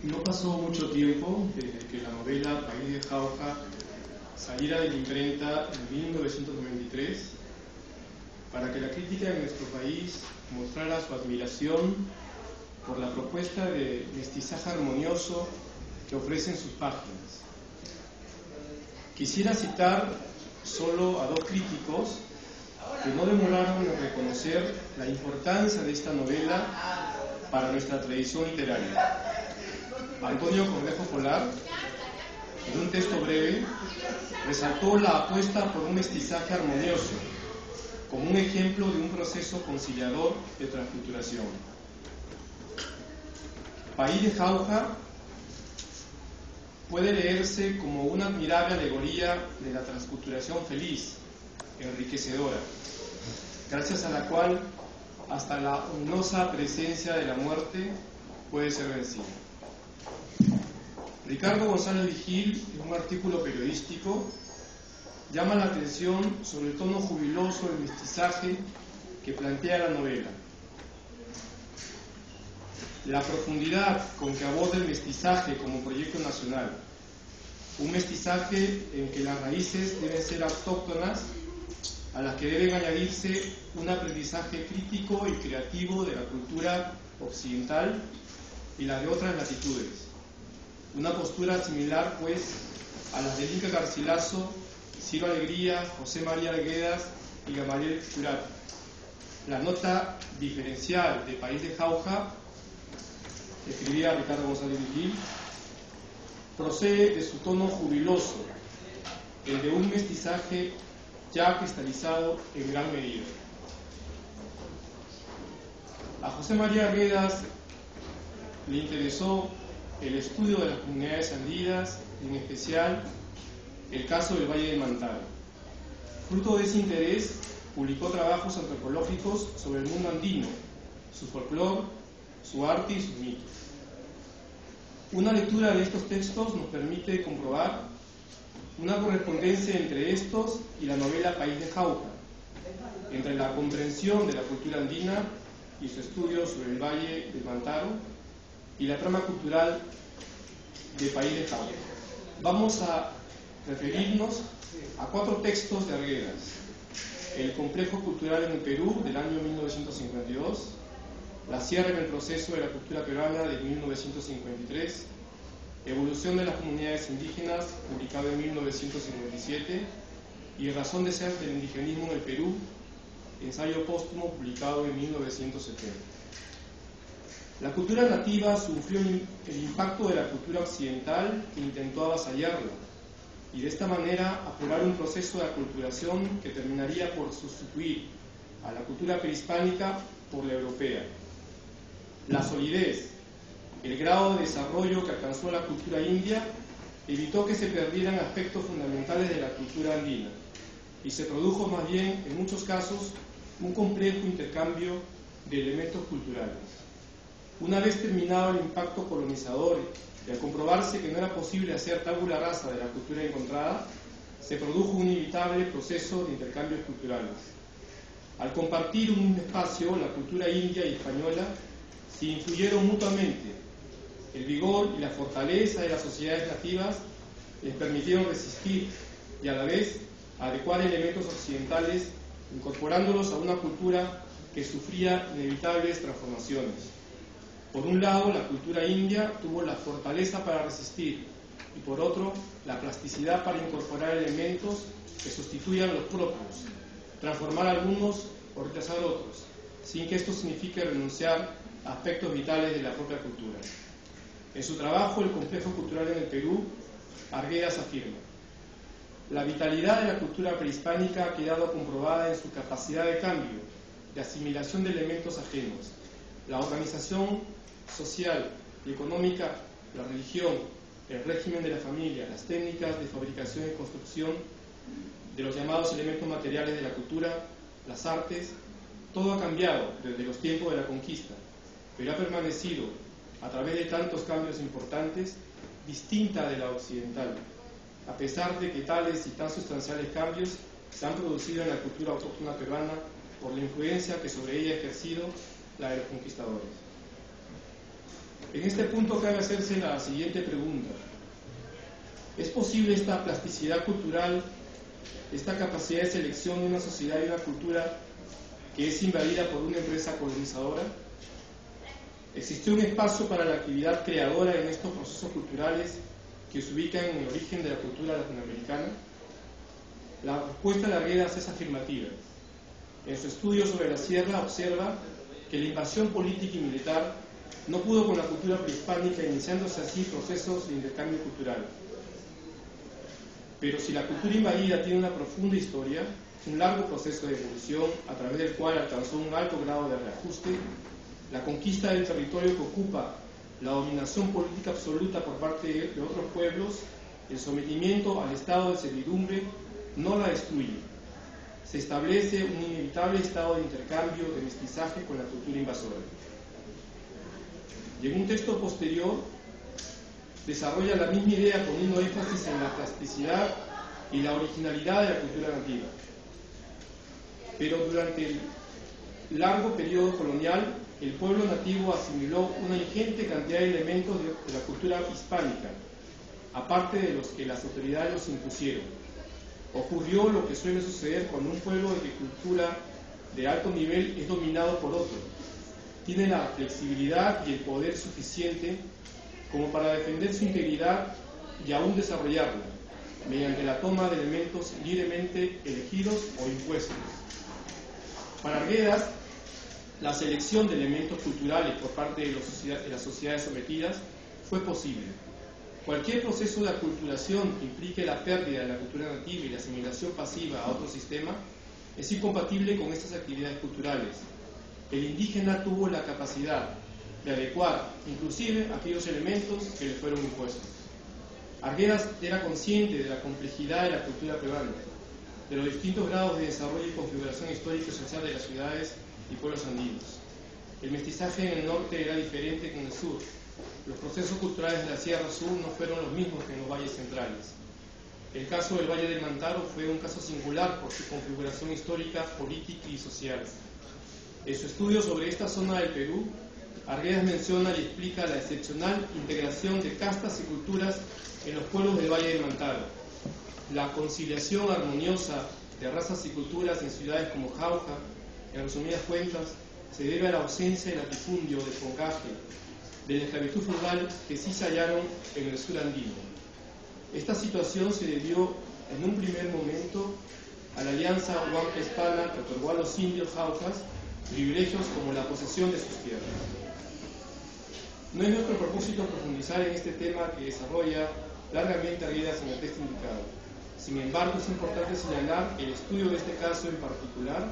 No pasó mucho tiempo desde que la novela País de Jauja saliera de la imprenta en 1993 para que la crítica en nuestro país mostrara su admiración por la propuesta de mestizaje armonioso que ofrecen sus páginas. Quisiera citar solo a dos críticos que no demoraron en reconocer la importancia de esta novela para nuestra tradición literaria. Antonio Cornejo Polar, en un texto breve, resaltó la apuesta por un mestizaje armonioso como un ejemplo de un proceso conciliador de transculturación. País de Jauja puede leerse como una admirable alegoría de la transculturación feliz, enriquecedora, gracias a la cual hasta la ominosa presencia de la muerte puede ser vencida. Ricardo González Vigil, en un artículo periodístico, llama la atención sobre el tono jubiloso del mestizaje que plantea la novela. La profundidad con que aborda el mestizaje como proyecto nacional, un mestizaje en que las raíces deben ser autóctonas, a las que deben añadirse un aprendizaje crítico y creativo de la cultura occidental y la de otras latitudes. Una postura similar, pues, a las de Inca Garcilaso, Ciro Alegría, José María Arguedas y Gamaliel Churat. La nota diferencial de País de Jauja, escribía Ricardo González Vigil, procede de su tono jubiloso, el de un mestizaje ya cristalizado en gran medida. A José María Arguedas le interesó el estudio de las comunidades andinas, y en especial el caso del Valle del Mantaro. Fruto de ese interés, publicó trabajos antropológicos sobre el mundo andino, su folclore, su arte y sus mitos. Una lectura de estos textos nos permite comprobar una correspondencia entre estos y la novela País de Jauja, entre la comprensión de la cultura andina y su estudio sobre el Valle del Mantaro y la trama cultural de País de Jauja. Vamos a referirnos a 4 textos de Arguedas: El complejo cultural en el Perú, del año 1952, La sierra en el proceso de la cultura peruana, de 1953, Evolución de las comunidades indígenas, publicado en 1957, y Razón de ser del indigenismo en el Perú, ensayo póstumo, publicado en 1970. La cultura nativa sufrió el impacto de la cultura occidental, que intentó avasallarla, y de esta manera apurar un proceso de aculturación que terminaría por sustituir a la cultura prehispánica por la europea. La solidez, el grado de desarrollo que alcanzó la cultura india, evitó que se perdieran aspectos fundamentales de la cultura andina, y se produjo más bien, en muchos casos, un complejo intercambio de elementos culturales. Una vez terminado el impacto colonizador y al comprobarse que no era posible hacer tabula rasa de la cultura encontrada, se produjo un inevitable proceso de intercambios culturales. Al compartir un espacio, la cultura india y española se influyeron mutuamente. El vigor y la fortaleza de las sociedades nativas les permitieron resistir y a la vez adecuar elementos occidentales, incorporándolos a una cultura que sufría inevitables transformaciones. Por un lado, la cultura india tuvo la fortaleza para resistir y por otro, la plasticidad para incorporar elementos que sustituyan los propios, transformar algunos o rechazar otros, sin que esto signifique renunciar a aspectos vitales de la propia cultura. En su trabajo, El complejo cultural en el Perú, Arguedas afirma: la vitalidad de la cultura prehispánica ha quedado comprobada en su capacidad de cambio, de asimilación de elementos ajenos. La organización social y económica, la religión, el régimen de la familia, las técnicas de fabricación y construcción de los llamados elementos materiales de la cultura, las artes, todo ha cambiado desde los tiempos de la conquista, pero ha permanecido, a través de tantos cambios importantes, distinta de la occidental, a pesar de que tales y tan sustanciales cambios se han producido en la cultura autóctona peruana por la influencia que sobre ella ha ejercido la de los conquistadores. En este punto cabe hacerse la siguiente pregunta. ¿Es posible esta plasticidad cultural, esta capacidad de selección de una sociedad y una cultura que es invadida por una empresa colonizadora? ¿Existió un espacio para la actividad creadora en estos procesos culturales que se ubican en el origen de la cultura latinoamericana? La respuesta de Arguedas es afirmativa. En su estudio sobre la sierra observa que la invasión política y militar no pudo con la cultura prehispánica, iniciándose así procesos de intercambio cultural. Pero si la cultura invadida tiene una profunda historia, un largo proceso de evolución a través del cual alcanzó un alto grado de reajuste, la conquista del territorio que ocupa, la dominación política absoluta por parte de otros pueblos, el sometimiento al estado de servidumbre, no la destruye. Se establece un inevitable estado de intercambio, de mestizaje con la cultura invasora. Y en un texto posterior desarrolla la misma idea poniendo énfasis en la plasticidad y la originalidad de la cultura nativa. Pero durante el largo periodo colonial, el pueblo nativo asimiló una ingente cantidad de elementos de la cultura hispánica, aparte de los que las autoridades los impusieron. Ocurrió lo que suele suceder cuando un pueblo de cultura de alto nivel es dominado por otro. Tiene la flexibilidad y el poder suficiente como para defender su integridad y aún desarrollarla, mediante la toma de elementos libremente elegidos o impuestos. Para Arguedas, la selección de elementos culturales por parte de las sociedades sometidas fue posible. Cualquier proceso de aculturación que implique la pérdida de la cultura nativa y la asimilación pasiva a otro sistema es incompatible con estas actividades culturales. El indígena tuvo la capacidad de adecuar inclusive aquellos elementos que le fueron impuestos. Arguedas era consciente de la complejidad de la cultura peruana, de los distintos grados de desarrollo y configuración histórica y social de las ciudades y pueblos andinos. El mestizaje en el norte era diferente que en el sur. Los procesos culturales de la Sierra Sur no fueron los mismos que en los valles centrales. El caso del Valle del Mantaro fue un caso singular por su configuración histórica, política y social. En su estudio sobre esta zona del Perú, Arguedas menciona y explica la excepcional integración de castas y culturas en los pueblos del Valle del Mantaro, la conciliación armoniosa de razas y culturas en ciudades como Jauja. En resumidas cuentas, se debe a la ausencia del latifundio, del congaje, de la esclavitud feudal que sí se hallaron en el sur andino. Esta situación se debió en un primer momento a la alianza huanca-hispana que otorgó a los indios jaujas privilegios como la posesión de sus tierras. No es nuestro propósito profundizar en este tema que desarrolla largamente Arguedas en el texto indicado. Sin embargo, es importante señalar que el estudio de este caso en particular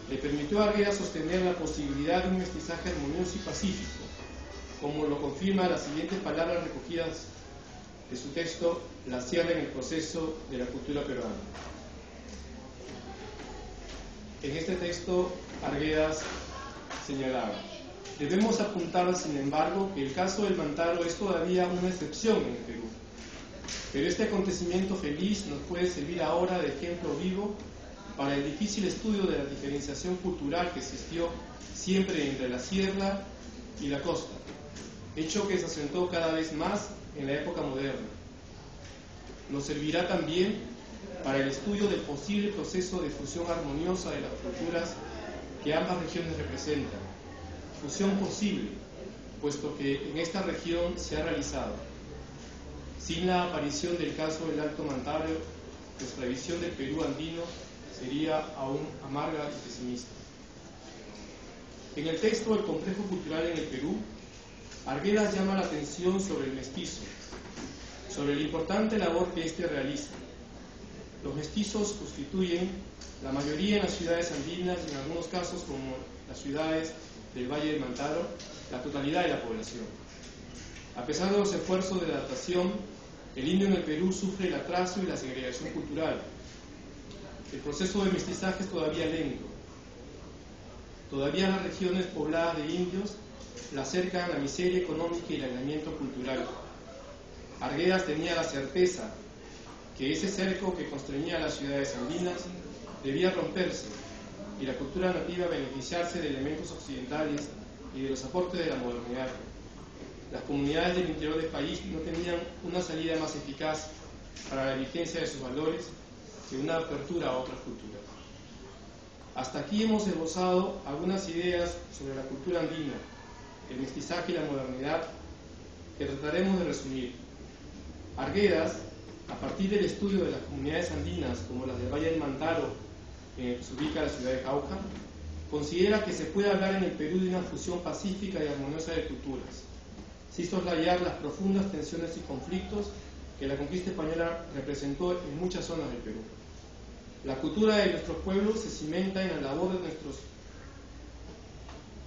le permitió a Arguedas sostener la posibilidad de un mestizaje armonioso y pacífico, como lo confirma las siguientes palabras recogidas de su texto, La Sierra en el proceso de la cultura peruana. En este texto, Arguedas señalaba: debemos apuntar, sin embargo, que el caso del Mantaro es todavía una excepción en el Perú. Pero este acontecimiento feliz nos puede servir ahora de ejemplo vivo para el difícil estudio de la diferenciación cultural que existió siempre entre la sierra y la costa, hecho que se acentuó cada vez más en la época moderna. Nos servirá también para el estudio del posible proceso de fusión armoniosa de las culturas que ambas regiones representan. Fusión posible, puesto que en esta región se ha realizado. Sin la aparición del caso del Alto Mantaro, nuestra visión del Perú andino sería aún amarga y pesimista. En el texto El complejo cultural en el Perú, Arguedas llama la atención sobre el mestizo, sobre la importante labor que éste realiza. Los mestizos constituyen la mayoría en las ciudades andinas y en algunos casos, como las ciudades del Valle del Mantaro, la totalidad de la población. A pesar de los esfuerzos de adaptación, el indio en el Perú sufre el atraso y la segregación cultural. El proceso de mestizaje es todavía lento. Todavía las regiones pobladas de indios la acercan a la miseria económica y el aislamiento cultural. Arguedas tenía la certeza que ese cerco que constreñía a las ciudades andinas debía romperse y la cultura nativa beneficiarse de elementos occidentales y de los aportes de la modernidad. las comunidades del interior del país no tenían una salida más eficaz para la vigencia de sus valores que una apertura a otras culturas. Hasta aquí hemos esbozado algunas ideas sobre la cultura andina, el mestizaje y la modernidad, que trataremos de resumir. Arguedas, a partir del estudio de las comunidades andinas como las del Valle del Mantaro, en el que se ubica la ciudad de Jauja, considera que se puede hablar en el Perú de una fusión pacífica y armoniosa de culturas, sin soslayar las profundas tensiones y conflictos que la conquista española representó en muchas zonas del Perú. La cultura de nuestros pueblos se cimenta en la labor de nuestros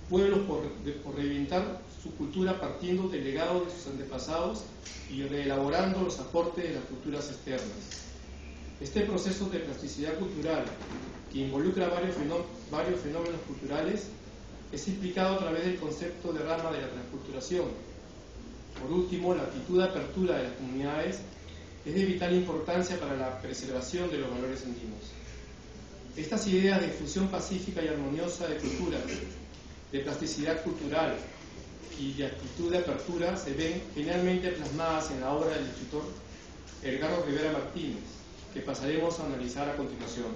pueblos por reinventar su cultura partiendo del legado de sus antepasados y reelaborando los aportes de las culturas externas. Este proceso de plasticidad cultural, que involucra varios fenómenos culturales, es explicado a través del concepto de rama de la transculturación. Por último, la actitud de apertura de las comunidades es de vital importancia para la preservación de los valores andinos. Estas ideas de fusión pacífica y armoniosa de culturas, de plasticidad cultural y de actitud de apertura se ven generalmente plasmadas en la obra del escritor Edgardo Rivera Martínez, que pasaremos a analizar a continuación.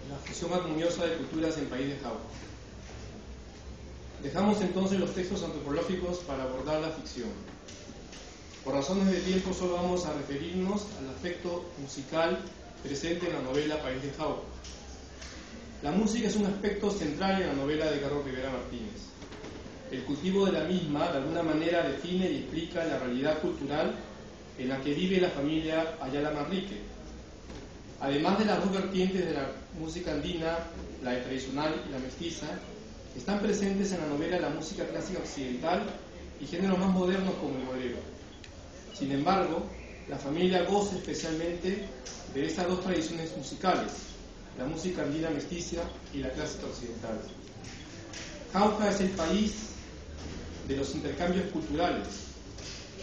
La fusión armoniosa de culturas en País de Jauja. Dejamos entonces los textos antropológicos para abordar la ficción. Por razones de tiempo solo vamos a referirnos al aspecto musical presente en la novela País de Jauja. La música es un aspecto central en la novela de Edgardo Rivera Martínez. El cultivo de la misma de alguna manera define y explica la realidad cultural en la que vive la familia Ayala Manrique. Además de las dos vertientes de la música andina, la tradicional y la mestiza, están presentes en la novela la música clásica occidental y géneros más modernos como el bolero. Sin embargo, la familia goza especialmente de estas dos tradiciones musicales, la música andina mestiza y la clásica occidental. Jauja es el país de los intercambios culturales,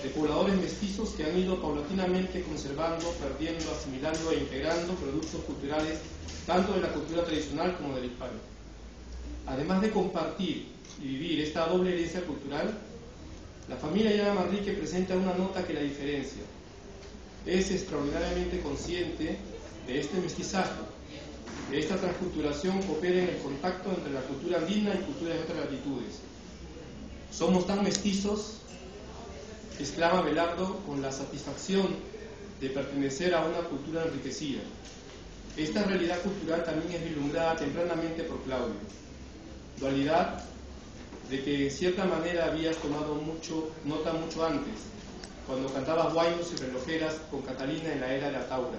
de pobladores mestizos que han ido paulatinamente conservando, perdiendo, asimilando e integrando productos culturales tanto de la cultura tradicional como del hispano. Además de compartir y vivir esta doble herencia cultural, la familia Ayala Manrique presenta una nota que la diferencia. Es extraordinariamente consciente de este mestizaje, de esta transculturación que opera en el contacto entre la cultura andina y culturas de otras latitudes. Somos tan mestizos, exclama Belardo con la satisfacción de pertenecer a una cultura enriquecida. Esta realidad cultural también es vislumbrada tempranamente por Claudio. Dualidad de que en cierta manera habías tomado nota mucho antes, cuando cantabas guaynos y relojeras con Catalina en la era de la Taura,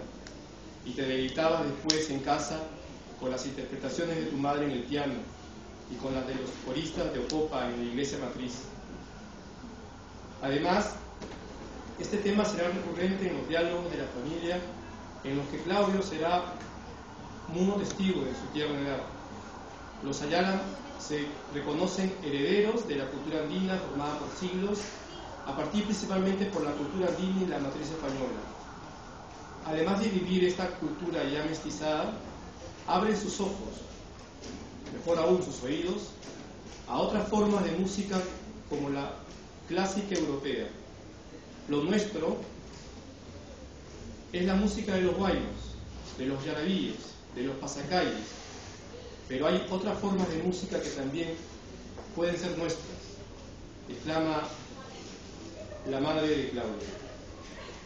y te deleitabas después en casa con las interpretaciones de tu madre en el piano y con las de los coristas de Ocopa en la iglesia matriz. Además, este tema será recurrente en los diálogos de la familia, en los que Claudio será mudo testigo de su tierna edad. Los Ayala se reconocen herederos de la cultura andina formada por siglos, a partir principalmente por la cultura andina y la matriz española. Además de vivir esta cultura ya mestizada, abren sus ojos, mejor aún sus oídos, a otras formas de música como la clásica europea. Lo nuestro es la música de los guaynos, de los yarabíes, de los pasacalles, pero hay otras formas de música que también pueden ser nuestras, exclama la madre de Claudio.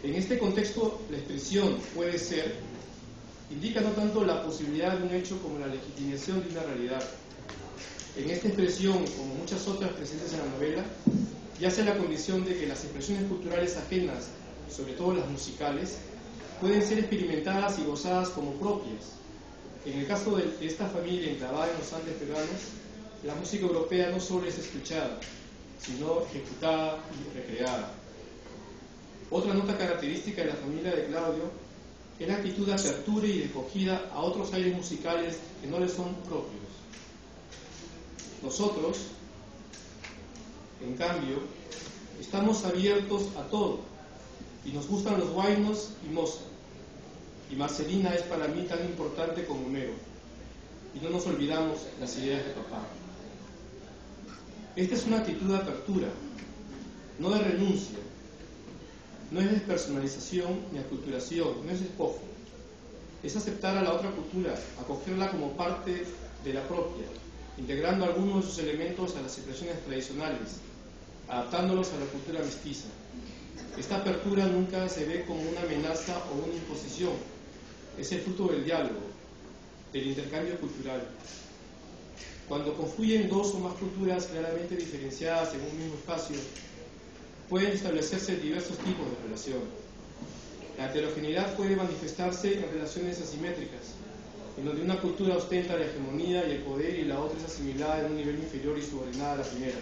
En este contexto, la expresión puede ser indica no tanto la posibilidad de un hecho como la legitimación de una realidad. En esta expresión, como muchas otras presentes en la novela, yace la condición de que las expresiones culturales ajenas, sobre todo las musicales, pueden ser experimentadas y gozadas como propias. En el caso de esta familia enclavada en los Andes peruanos, la música europea no solo es escuchada, sino ejecutada y recreada. Otra nota característica de la familia de Claudio es la actitud de apertura y de acogida a otros aires musicales que no les son propios. Nosotros, en cambio, estamos abiertos a todo y nos gustan los guaynos y Mozart. Y Marcelina es para mí tan importante como Homero, y no nos nos olvidamos las ideas de papá. Esta es una actitud de apertura, no de renuncia. No es despersonalización ni aculturación, no es despojo. Es aceptar a la otra cultura, acogerla como parte de la propia, integrando algunos de sus elementos a las expresiones tradicionales, adaptándolos a la cultura mestiza. Esta apertura nunca se ve como una amenaza o una imposición, es el fruto del diálogo, del intercambio cultural. Cuando confluyen dos o más culturas claramente diferenciadas en un mismo espacio, pueden establecerse diversos tipos de relación. La heterogeneidad puede manifestarse en relaciones asimétricas, en donde una cultura ostenta la hegemonía y el poder y la otra es asimilada en un nivel inferior y subordinada a la primera.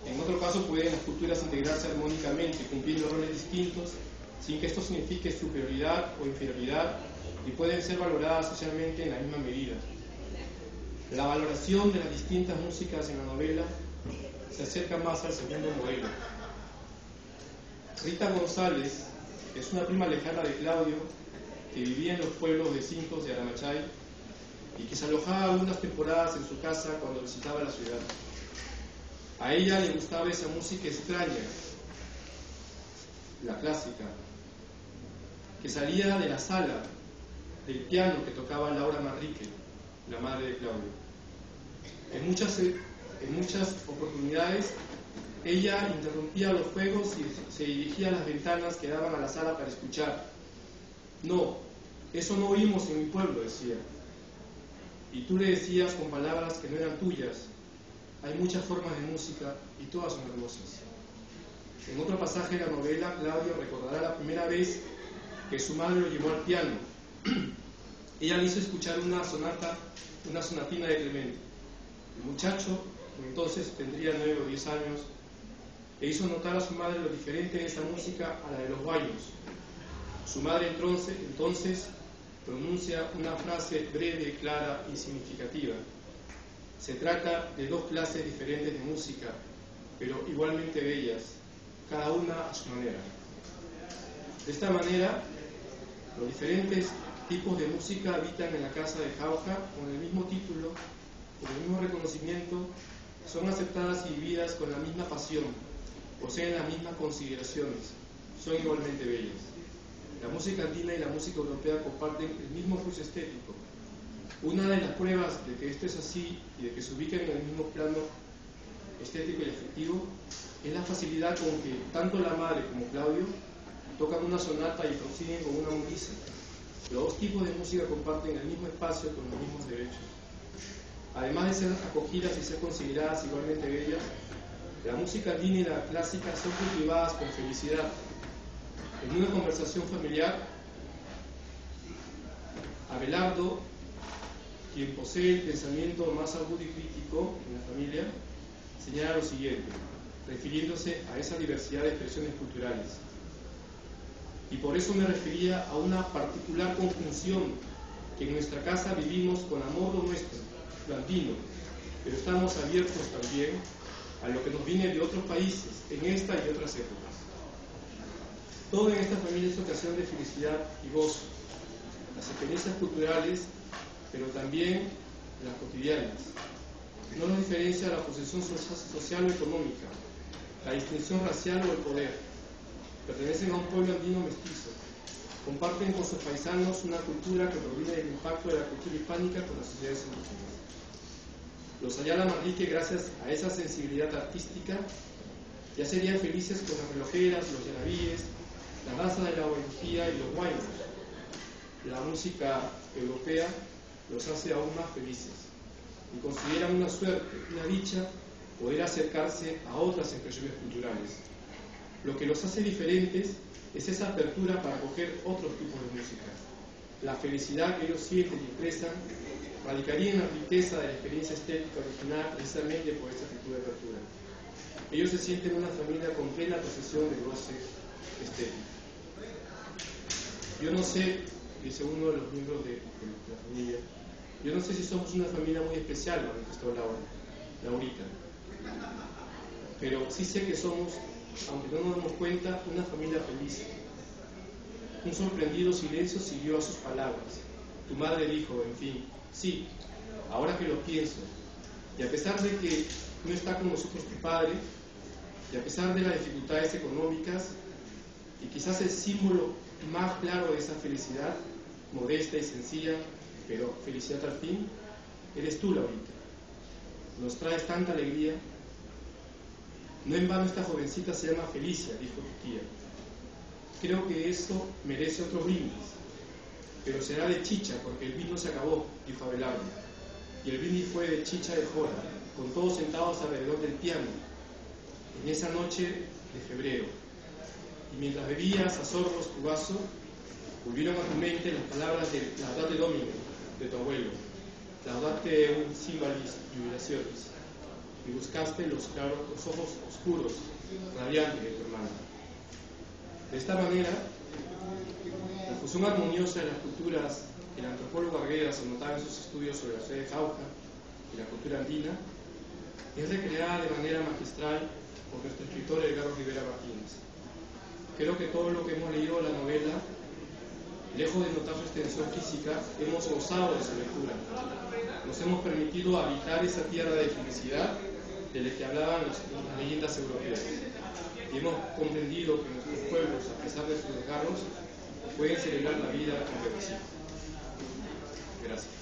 En otro caso pueden las culturas integrarse armónicamente, cumpliendo roles distintos, sin que esto signifique superioridad o inferioridad, y pueden ser valoradas socialmente en la misma medida. La valoración de las distintas músicas en la novela se acerca más al segundo modelo. Rita González es una prima lejana de Claudio que vivía en los pueblos de Cintos de Aramachay y que se alojaba algunas temporadas en su casa cuando visitaba la ciudad. A ella le gustaba esa música extraña, la clásica, que salía de la sala, del piano que tocaba Laura Manrique, la madre de Claudio. En muchas oportunidades, ella interrumpía los juegos y se dirigía a las ventanas que daban a la sala para escuchar. No, eso no oímos en mi pueblo, decía. Y tú le decías con palabras que no eran tuyas. Hay muchas formas de música y todas son hermosas. En otro pasaje de la novela, Claudio recordará la primera vez que su madre lo llevó al piano. Ella le hizo escuchar una sonatina de Clemente. El muchacho, entonces tendría 9 o 10 años, le hizo notar a su madre lo diferente de esa música a la de los guaynos. Su madre entonces pronuncia una frase breve, clara y significativa. Se trata de dos clases diferentes de música, pero igualmente bellas, cada una a su manera. De esta manera, los diferentes tipos de música habitan en la casa de Jauja con el mismo título, con el mismo reconocimiento, son aceptadas y vividas con la misma pasión, poseen las mismas consideraciones, son igualmente bellas. La música andina y la música europea comparten el mismo curso estético. Una de las pruebas de que esto es así y de que se ubican en el mismo plano estético y afectivo es la facilidad con que tanto la madre como Claudio tocan una sonata y prosiguen con una undisa. Los dos tipos de música comparten el mismo espacio con los mismos derechos. Además de ser acogidas y ser consideradas igualmente bellas, la música andina y la clásica son cultivadas con felicidad. En una conversación familiar, Abelardo, quien posee el pensamiento más agudo y crítico en la familia, señala lo siguiente, refiriéndose a esa diversidad de expresiones culturales. Y por eso me refería a una particular conjunción que en nuestra casa vivimos con amor lo nuestro, lo andino, pero estamos abiertos también a lo que nos viene de otros países en esta y otras épocas. Todo en esta familia es ocasión de felicidad y gozo, las experiencias culturales, pero también las cotidianas. No nos diferencia la posesión social o económica, la distinción racial o el poder. Pertenecen a un pueblo andino mestizo. Comparten con sus paisanos una cultura que proviene del impacto de la cultura hispánica con las sociedades indígenas. Los Ayala Manrique, gracias a esa sensibilidad artística, ya serían felices con las relojeras, los yarabíes, la danza de la orgía y los guaynos. La música europea los hace aún más felices y consideran una suerte, una dicha, poder acercarse a otras expresiones culturales. Lo que los hace diferentes es esa apertura para acoger otros tipos de música. La felicidad que ellos sienten y expresan radicaría en la riqueza de la experiencia estética original precisamente por esta actitud de apertura. Ellos se sienten una familia con plena posesión del goce estético. Yo no sé, dice uno de los miembros de la familia, yo no sé si somos una familia muy especial, manifestó Laurita, pero sí sé que somos, aunque no nos damos cuenta, una familia feliz. Un sorprendido silencio siguió a sus palabras. Tu madre dijo, en fin, sí, ahora que lo pienso, y a pesar de que no está con nosotros tu padre, y a pesar de las dificultades económicas, y quizás el símbolo más claro de esa felicidad, modesta y sencilla, pero felicidad al fin, eres tú, Laurita. Nos traes tanta alegría. No en vano esta jovencita se llama Felicia, dijo tu tía. Creo que eso merece otro brindis, pero será de chicha porque el vino se acabó, dijo Abelardo. Y el brindis fue de chicha de jora, con todos sentados alrededor del piano, en esa noche de febrero. Y mientras bebías a sorbos tu vaso, volvieron a tu mente las palabras de Laudate Domino, de tu abuelo, Laudate un Symbolis Jubilationis, y buscaste los ojos oscuros, radiantes de tu hermana. De esta manera, la fusión armoniosa de las culturas que el antropólogo Arguedas anotaba en sus estudios sobre la ciudad de Jauja y la cultura andina, es recreada de manera magistral por nuestro escritor Edgardo Rivera Martínez. Creo que todo lo que hemos leído de la novela, lejos de notar su extensión física, hemos gozado de su lectura. Nos hemos permitido habitar esa tierra de felicidad de la que hablaban las leyendas europeas. Y hemos comprendido que nuestros pueblos, a pesar de sus desgarros, pueden celebrar la vida con regocijo. Gracias.